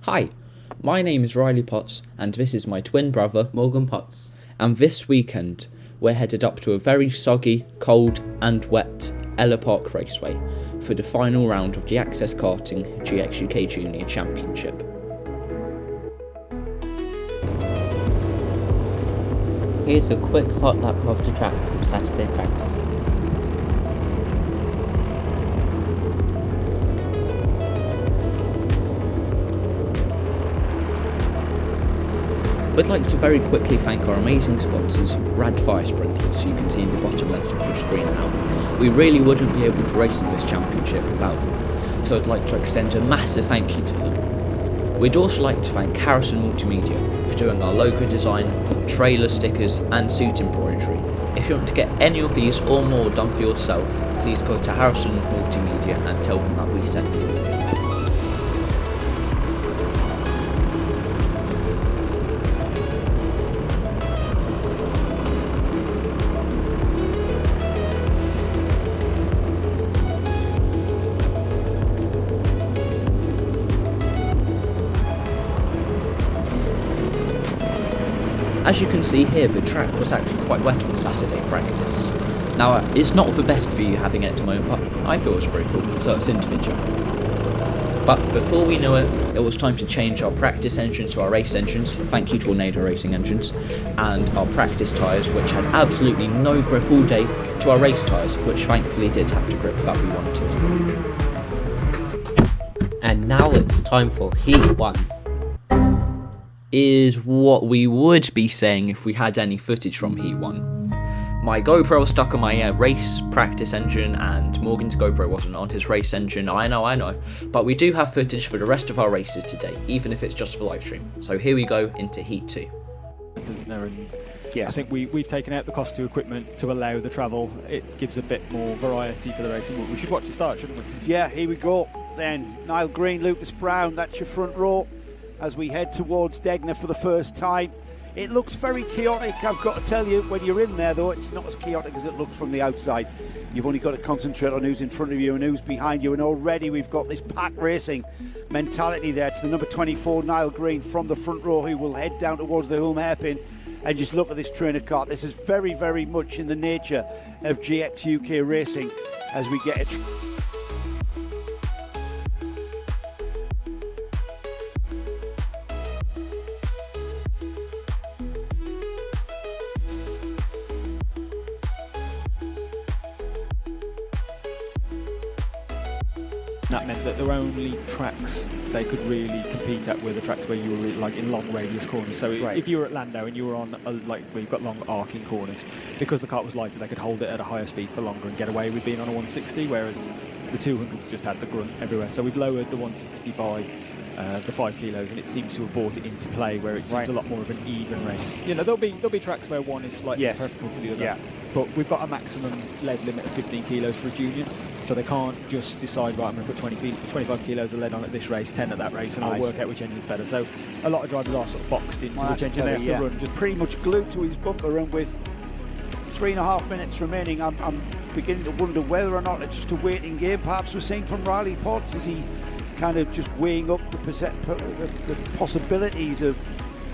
Hi, my name is Riley Potts and this is my twin brother Morgan Potts. And this weekend we're headed up to a very soggy, cold and wet Ellough Park Raceway for the final round of the Access Karting GX UK Junior Championship. Here's a quick hot lap of the track from Saturday practice. We'd like to very quickly thank our amazing sponsors, Rad Fire Sprinters, who you can see in the bottom left of your screen now. We really wouldn't be able to race in this championship without them, so I'd like to extend a massive thank you to them. We'd also like to thank Harrison Multimedia for doing our logo design, trailer stickers and suit embroidery. If you want to get any of these or more done for yourself, please go to Harrison Multimedia and tell them that we sent you. As you can see here, the track was actually quite wet on Saturday practice. Now, it's not the best view having it at the moment, but I feel it's pretty cool, so it's individual. But before we knew it, it was time to change our practice engines to our race engines, thank you Tornado Racing engines, and our practice tyres, which had absolutely no grip all day, to our race tyres, which thankfully did have the grip that we wanted. And now it's time for Heat 1. Is what we would be saying if we had any footage from Heat 1. My GoPro was stuck on my race practice engine and Morgan's GoPro wasn't on his race engine, I know, but we do have footage for the rest of our races today, even if it's just for live stream. So here we go into Heat 2. Yes. I think we've taken out the cost to equipment to allow the travel. It gives a bit more variety for the racing. We should watch the start, shouldn't we? Yeah, here we go then. Niall Green, Lucas Brown, that's your front row as we head towards Degner for the first time. It looks very chaotic, I've got to tell you. When you're in there, though, it's not as chaotic as it looks from the outside. You've only got to concentrate on who's in front of you and who's behind you, and already we've got this pack racing mentality there. It's the number 24, Niall Green, from the front row, who will head down towards the Hulme hairpin. And just look at this trainer car. This is very, very much in the nature of GX UK racing as we get it. That meant that there were only tracks they could really compete at were the tracks where you were like in long radius corners. So if you were at Landau and you were on where you've got long arcing corners, because the kart was lighter, they could hold it at a higher speed for longer and get away with being on a 160, whereas the 200s just had the grunt everywhere. So we've lowered the 160 by the 5 kilos, and it seems to have brought it into play where it seems a lot more of an even race. You know, there'll be tracks where one is slightly preferable to the other, but we've got a maximum lead limit of 15 kilos for a junior. So they can't just decide, right, I'm going to put 25 kilos of lead on at this race, 10 at that race, and I'll work out which engine's better. So a lot of drivers are sort of boxed into which engine they have to run. Just pretty much glued to his bumper, and with 3.5 minutes remaining, I'm beginning to wonder whether or not it's just a waiting game. Perhaps we're seeing from Riley Potts as he kind of just weighing up the possibilities of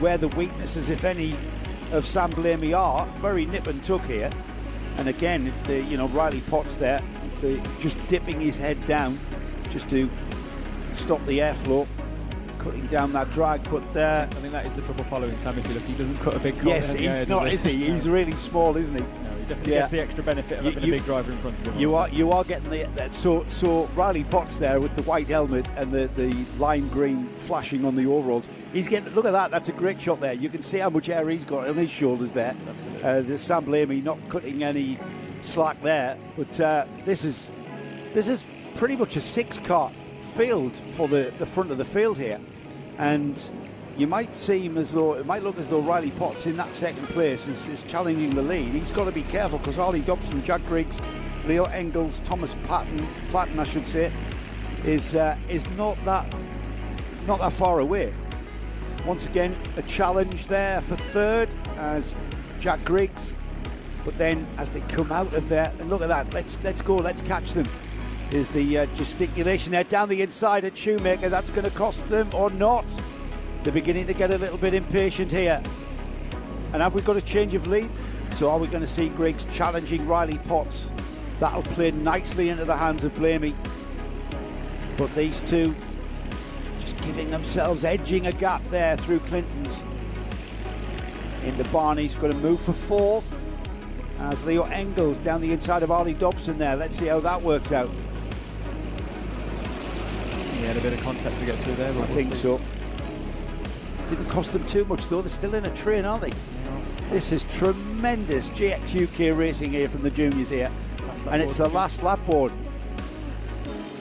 where the weaknesses, if any, of Sam Blamey are. Very nip and tuck here. And again, Riley Potts there, just dipping his head down just to stop the airflow, cutting down that drag. But I think that is the trouble following Sam. If you look, he doesn't cut a big cut. Yes, he's not, is he? He's really small, isn't he? No, he definitely gets the extra benefit of having a big driver in front of him. You are getting that. So Riley Potts there with the white helmet and the lime green flashing on the overalls. He's getting, look at that. That's a great shot there. You can see how much air he's got on his shoulders there. Absolutely. Sam Blamey not cutting any slack there, but this is pretty much a 6-car field for the front of the field here, and it might look as though Riley Potts in that second place is challenging the lead. He's got to be careful because Harley Dobson, Jack Griggs, Leo Engels, Thomas Platten, I should say, is not that far away. Once again, a challenge there for third as Jack Griggs. But then as they come out of there, and look at that, let's go, let's catch them. Is the gesticulation there down the inside at Shoemaker. That's going to cost them or not. They're beginning to get a little bit impatient here. And have we got a change of lead? So are we going to see Griggs challenging Riley Potts? That'll play nicely into the hands of Blamey. But these two just giving themselves, edging a gap there through Clinton's. Into Barney's going to move for fourth. As Leo Engels down the inside of Ollie Dobson there. Let's see how that works out. He had a bit of contact to get through there. I think so. Didn't cost them too much though. They're still in a train, aren't they? This is tremendous GX UK racing here from the juniors here. And it's the last lap board.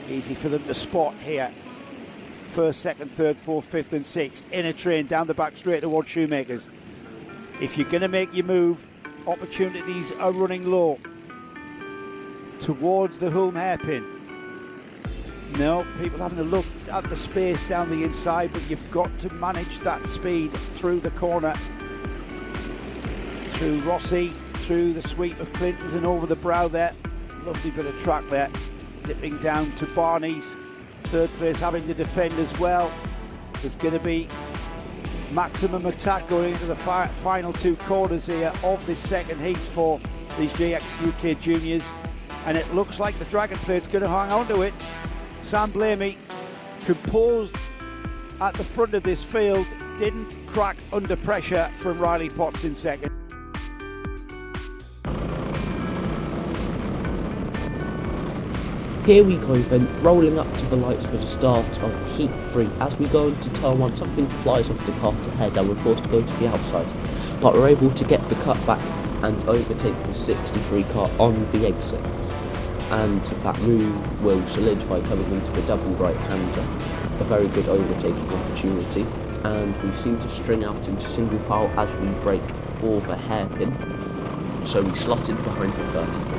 Easy for them to spot here. First, second, third, fourth, fifth and sixth in a train down the back straight towards Shoemakers. If you're going to make your move, opportunities are running low towards the home hairpin. No, people having a look at the space down the inside, but you've got to manage that speed through the corner, through Rossi, through the sweep of Clinton's and over the brow there. Lovely bit of track there, dipping down to Barney's. Third place having to defend as well. There's going to be maximum attack going into the final two corners here of this second heat for these GX UK juniors, and it looks like the Dragon Plate's going to hang on to it. Sam Blamey, composed at the front of this field, didn't crack under pressure from Riley Potts in second. Here we go then, rolling up to the lights for the start of Heat 3. As we go into turn 1, something flies off the kart ahead and we're forced to go to the outside. But we're able to get the cut back and overtake the 63 car on the exit. And that move will solidify coming into the double right-hander. A very good overtaking opportunity. And we seem to string out into single file as we brake for the hairpin. So we slotted behind the 34.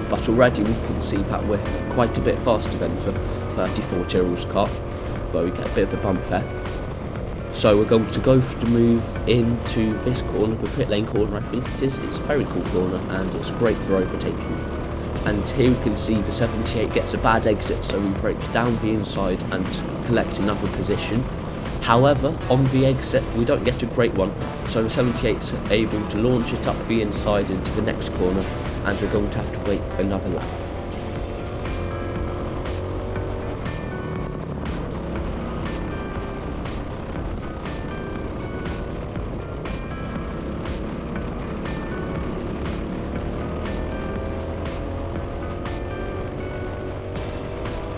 But already we can see that we're quite a bit faster than the 34 Tyrrell's car, though we get a bit of a bump there. So we're going to go for the move into this corner, the pit lane corner I think it is. It's a very cool corner and it's great for overtaking. And here we can see the 78 gets a bad exit, so we brake down the inside and collect another position. However, on the exit we don't get a great one, so the 78's able to launch it up the inside into the next corner, and we're going to have to wait for another lap.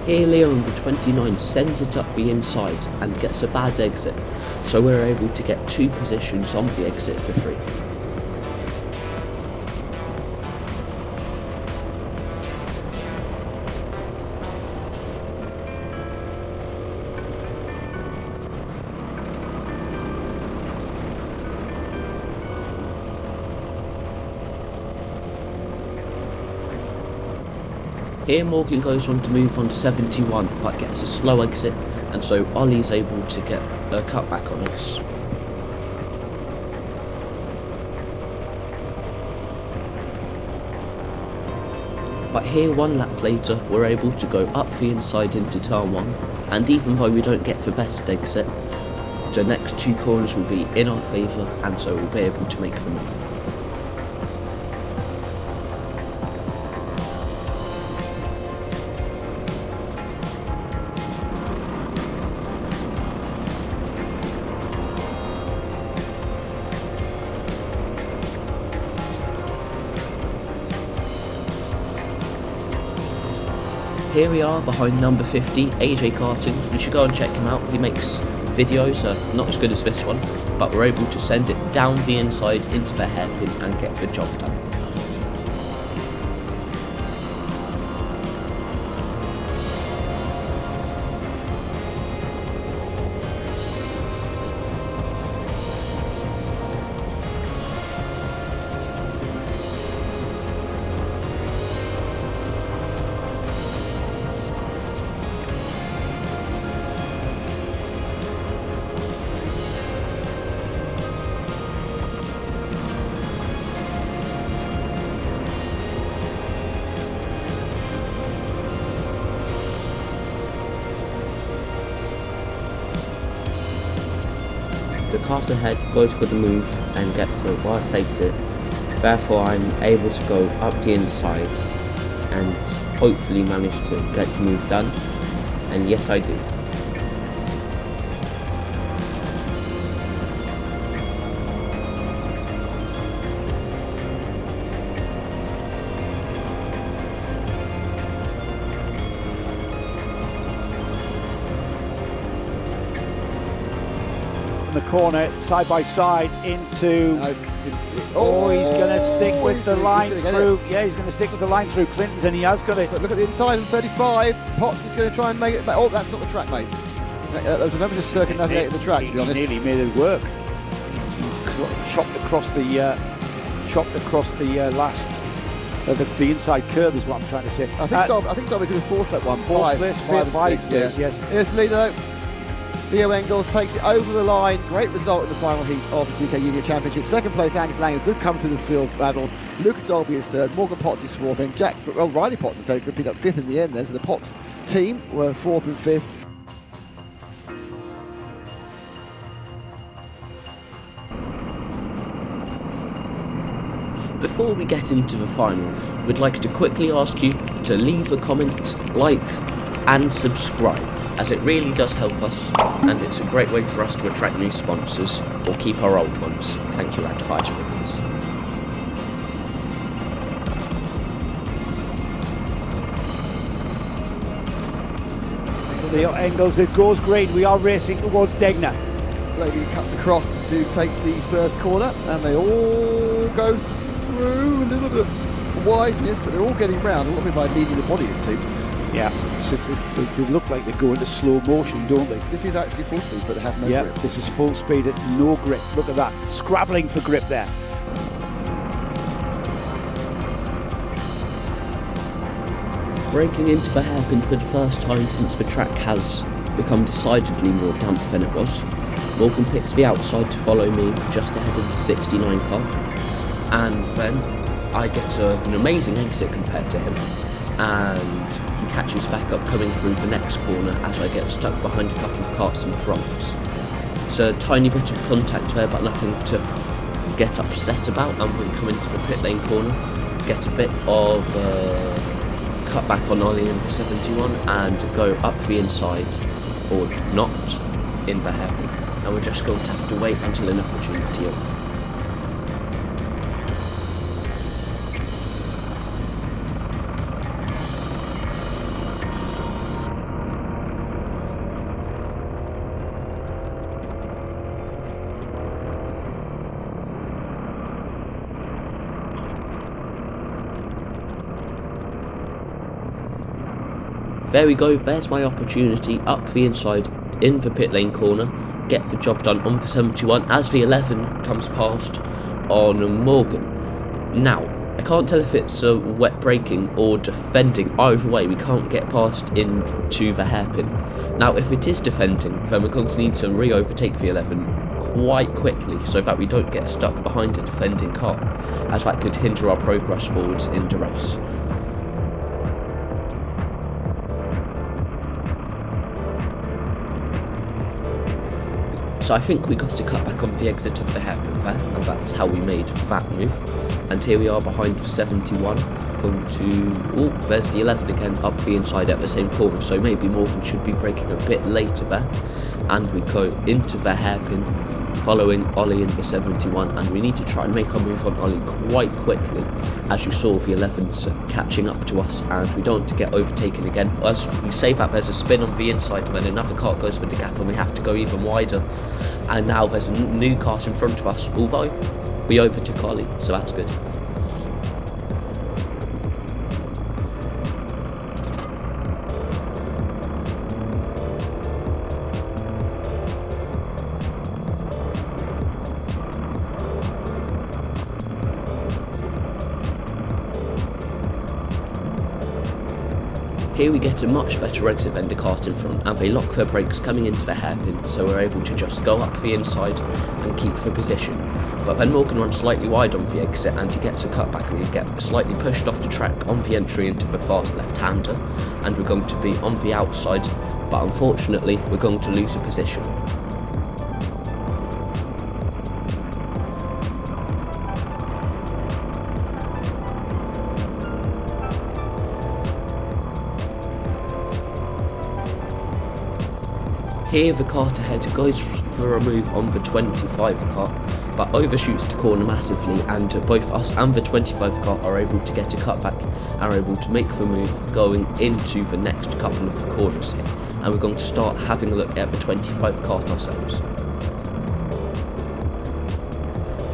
Here Leo on the 29 sends it up the inside and gets a bad exit, so we're able to get 2 positions on the exit for free. Here Morgan goes on to move on to 71, but gets a slow exit, and so Ollie's able to get a cutback on us. But here 1 lap later, we're able to go up the inside into turn 1, and even though we don't get the best exit, the next 2 corners will be in our favour, and so we'll be able to make the move. Here we are behind number 50, AJ Karting. You should go and check him out. He makes videos, not as good as this one, but we're able to send it down the inside into the hairpin and get the job done. The kart ahead goes for the move and gets a wire takes it. Therefore I'm able to go up the inside and hopefully manage to get the move done. And yes, I do. The corner, side by side into. He's going to stick with the line through. Yeah, he's going to stick with the line through Clinton's, and he has got it. But look at the inside of 35. Potts is going to try and make it back. Oh, that's not the track, mate. That was another just circumnavigating the track, to be honest. He nearly made it work. Chopped across the last. The inside curve is what I'm trying to say. I think Dobby could have forced that one. Five, yes. Here's the leader, though. Leo Engels takes it over the line. Great result in the final heat of the GK Junior Championship. Second place, Angus Lang, a good come through the field battle. Luke Dolby is third. Morgan Potts is fourth. And Riley Potts is third. Could pick up fifth in the end then. So the Potts team were fourth and fifth. Before we get into the final, we'd like to quickly ask you to leave a comment, like and subscribe, as it really does help us and it's a great way for us to attract new sponsors or keep our old ones. Thank you, Rad Fire Sprinklers. Leo Engels, it goes green. We are racing towards Degner. Lady cuts across to take the first corner, and they all go through a little bit of wideness, but they're all getting round, a little bit by leading the body, it seems. Yeah, so they look like they go into slow motion, don't they? This is actually full speed, but they have no grip. This is full speed at no grip. Look at that, scrabbling for grip there. Breaking into the hairpin for the first time since the track has become decidedly more damp than it was. Morgan picks the outside to follow me just ahead of the 69 car, and then I get an amazing exit compared to him, and he catches back up coming through the next corner as I get stuck behind a couple of carts in front. It's a tiny bit of contact there, but nothing to get upset about, and we come into the pit lane corner, get a bit of cut back on Ollie in the 71 and go up the inside, or not, in the hairpin. And we're just going to have to wait until an opportunity opens. There we go, there's my opportunity up the inside in the pit lane corner, get the job done on the 71 as the 11 comes past on Morgan. Now, I can't tell if it's a wet braking or defending. Either way, we can't get past into the hairpin. Now, if it is defending, then we're going to need to re-overtake the 11 quite quickly so that we don't get stuck behind a defending car, as that could hinder our progress forwards in the race. So I think we got to cut back on the exit of the hairpin there, and that's how we made that move. And here we are behind the 71, going to, there's the 11 again, up the inside at the same corner, so maybe Morgan should be braking a bit later there. And we go into the hairpin, following Ollie in the 71, and we need to try and make our move on Ollie quite quickly. As you saw, the 11's catching up to us, and we don't want to get overtaken again. As we say that, there's a spin on the inside when another car goes for the gap, and we have to go even wider. And now there's a new kart in front of us, although we overtook Ollie, so that's good. Here we get a much better exit than the kart in front, and they lock their brakes coming into the hairpin, so we're able to just go up the inside and keep the position. But then Morgan runs slightly wide on the exit, and he gets a cutback, and we get slightly pushed off the track on the entry into the fast left-hander, and we're going to be on the outside, but unfortunately we're going to lose a position. Here the kart ahead goes for a move on the 25 kart, but overshoots the corner massively, and both us and the 25 kart are able to get a cutback and are able to make the move going into the next couple of corners here. And we're going to start having a look at the 25 kart ourselves.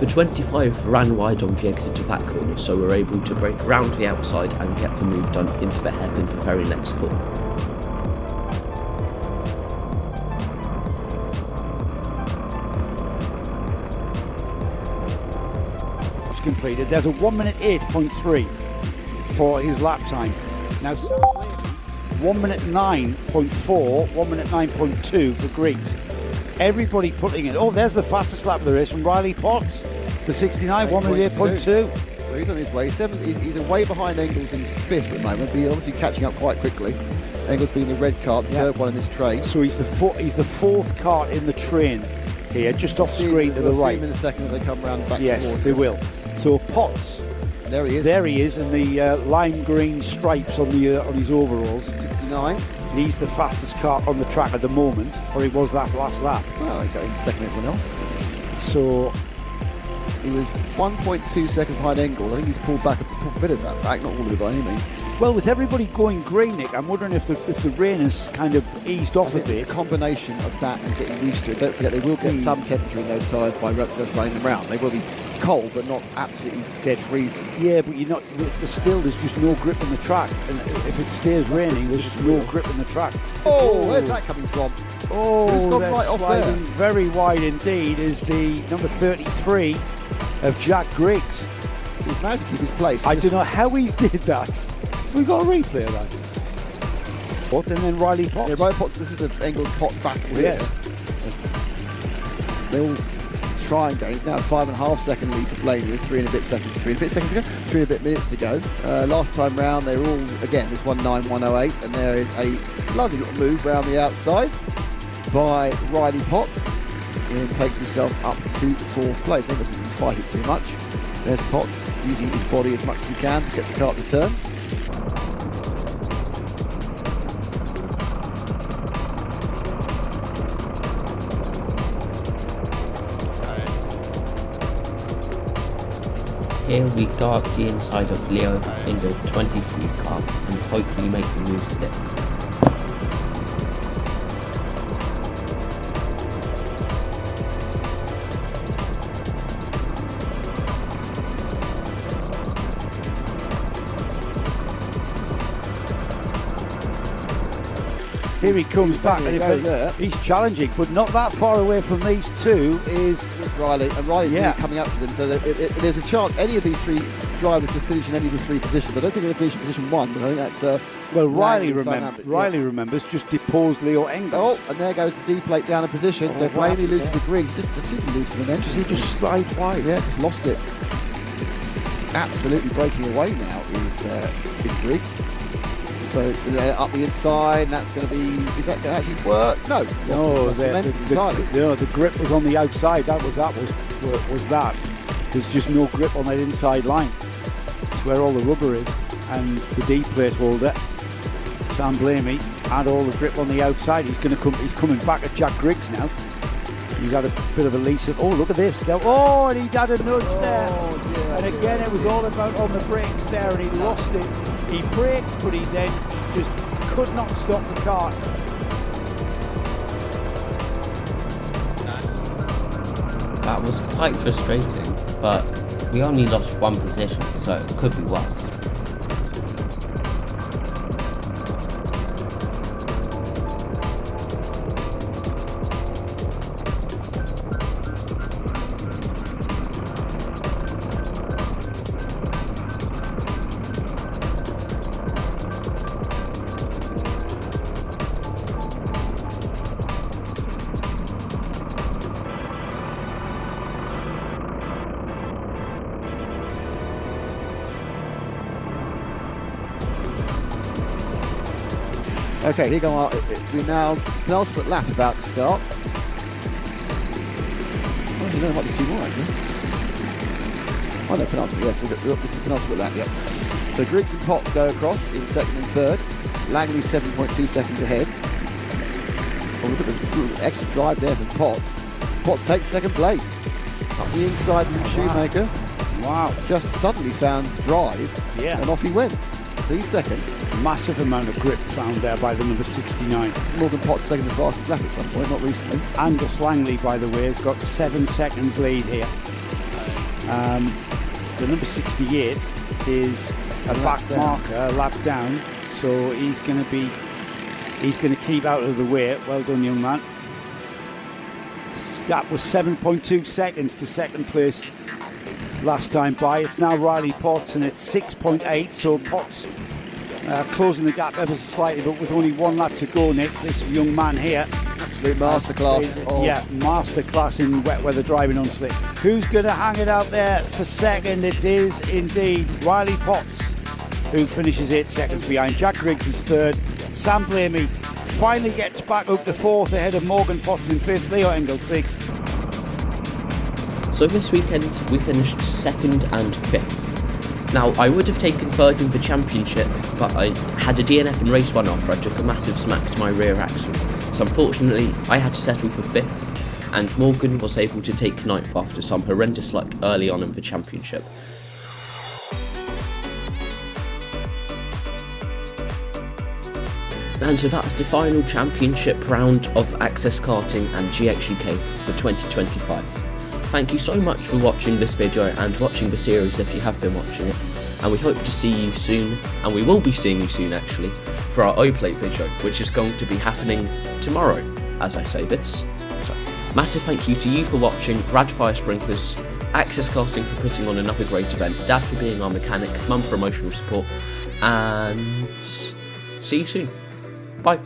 The 25 ran wide on the exit of that corner, so we're able to break around the outside and get the move done into the hairpin for the very next corner. Completed. There's a 1 minute 8.3 for his lap time. Now 1 minute 9.4, 1 minute 9.2 for Griggs. Everybody putting it. Oh, there's the fastest lap of the race from Riley Potts. The 69, 1 minute 8.2. So he's on his way. He's away behind Engels in 5th at the moment, but he's obviously catching up quite quickly. Engels being the red cart, the third one in this train. So he's the fourth cart in the train here, just off screen to the right. See him in a second as they come round back. Yes, they will. So Potts, there he is, in the lime green stripes on his overalls. 69. He's the fastest car on the track at the moment, or he was that last lap. Well, okay, second everyone else. So he was 1.2 seconds behind Engel. I think he's pulled back a bit of that back, not all of it by any means. Well, with everybody going green, Nick, I'm wondering if the rain has kind of eased off a bit. A combination of that and getting used to it. Don't forget, they will get some temperature in those tyres by running them round. They will be cold, but not absolutely dead freezing. Yeah, but there's just no grip on the track. And if it stays raining, there's just no grip on the track. Oh, where's that coming from? Oh, they're right sliding very wide indeed is the number 33 of Jack Griggs. He's managed to keep his place. I don't know how he did that. We've got a replay of that. What? And then Riley Potts. Yeah, Riley Potts, this is the Engels Potts battle here. Yes. They all try and go. He's now 5.5 second lead for Blaney with 3 and a bit seconds to go. 3 and a bit minutes to go. Last time round, they were all, again, this 1:09.108, and there is a lovely little move round the outside by Riley Potts. And takes himself up to 4th place. I think he doesn't fight it too much. There's Potts using his body as much as he can to get the kart to turn. Here we go up the inside of Leo in the 23 car and hopefully make the move stick. Here he comes back, and he's challenging, but not that far away from these two is Riley. And Riley's really coming up to them, so there's a chance any of these three drivers could finish in any of the 3 positions. I don't think they're going to finish in position 1, but I think that's well, Riley remembers just deposed Leo Engels. Oh, and there goes the D plate down a position. So Blaney loses the Griggs. Just lose momentum. Does he just slide wide? Yeah, just lost it. Absolutely breaking away now is Griggs. So it's up the inside, and that's going to be. Is that going to actually work? No. The grip was on the outside. That was that. There's just no grip on that inside line. It's where all the rubber is, and the D plate holder, Sam Blamey, had all the grip on the outside. He's coming back at Jack Griggs now. He's had a bit of a lease of. Oh, look at this! Oh, and he had a nudge there. Dear, and again, it was all about on the brakes there, and he lost it. He braked, but he just could not stop the car. That was quite frustrating, but we only lost 1 position, so it could be worse. Okay, here go our. We now penultimate lap about to start. Oh, you know, there might be 2 more actually. Oh no, penultimate. Yeah, so this is the penultimate lap. Yeah. So Griggs and Potts go across in 2nd and 3rd. Langley 7.2 seconds ahead. Well, look at the extra drive there from Potts. Potts takes second place. Up the inside from Shoemaker. Wow. Just suddenly found drive, and off he went. So he's second. Massive amount of grip found there by the number 69. Morgan Potts taking the fastest lap at some point, not recently. Angus Langley, by the way, has got 7 seconds lead here. The number 68 is a back marker, a lap down, so he's going to keep out of the way. Well done, young man. Gap was 7.2 seconds to second place last time by. It's now Riley Potts, and it's 6.8, so Potts closing the gap ever so slightly, but with only 1 lap to go, Nick, this young man here. Absolute masterclass. Yeah, masterclass in wet weather driving on slick. Who's going to hang it out there for second? It is indeed Riley Potts, who finishes 8 seconds behind. Jack Griggs is third. Sam Blamey finally gets back up to fourth ahead of Morgan Potts in fifth. Leo Engel sixth. So this weekend we finished second and fifth. Now, I would have taken third in the championship, but I had a DNF in race 1 after I took a massive smack to my rear axle. So unfortunately, I had to settle for fifth, and Morgan was able to take ninth after some horrendous luck early on in the championship. And so that's the final championship round of Access Karting and GXUK for 2025. Thank you so much for watching this video and watching the series if you have been watching it. And we hope to see you soon, and we will be seeing you soon actually, for our O-Plate video, which is going to be happening tomorrow, as I say this. So, massive thank you to you for watching, Rad Fire Sprinklers, Access Karting for putting on another great event, Dad for being our mechanic, Mum for emotional support, and see you soon. Bye.